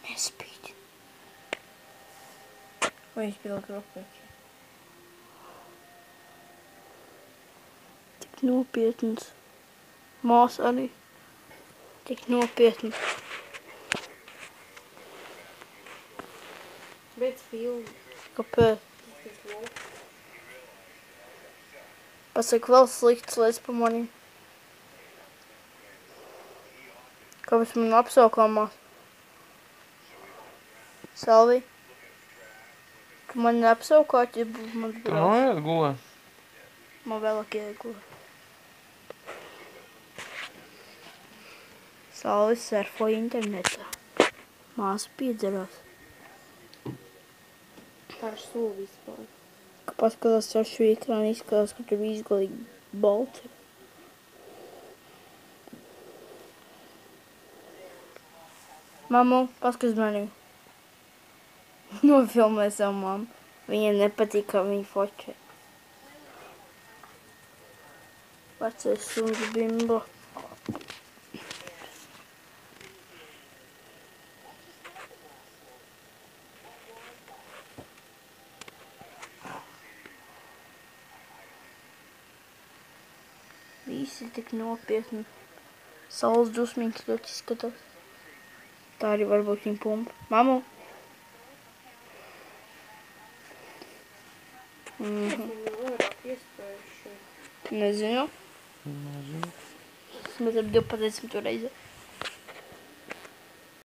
Nespīd. Vai viņš bija grūpēki? Tik nopietns. Mās arī. Tik nopietns. Beidz filmu. Kāpēc? Pasaka vēl sliktas lietas pa maniem. Kāpēc man apsaukāmās? Salvi? Tu mani neapsaukāt, ja būtu mans Tu brālis? noiet gulē? Man vēlāk iegula. Salvi surfo internetā. Māsa piedzerās. Tā ir sula vispār. Ka paskatās ar šo ekrānu izskatās, ka tur izgalīgi balti. Mamu, paskatās mani. Nofilmē savu mammu. Viņai nepatīk, kā viņa fočē. Vecais suns Bimbo. Visi tik nopietni. Saules dusmīgs ļoti izskatās. Tā arī varbūt viņa pumpa. Mamu! Viņam vairāk iespējas šeit. Nezinu. Nezinu. Mēs ar 12 reizi.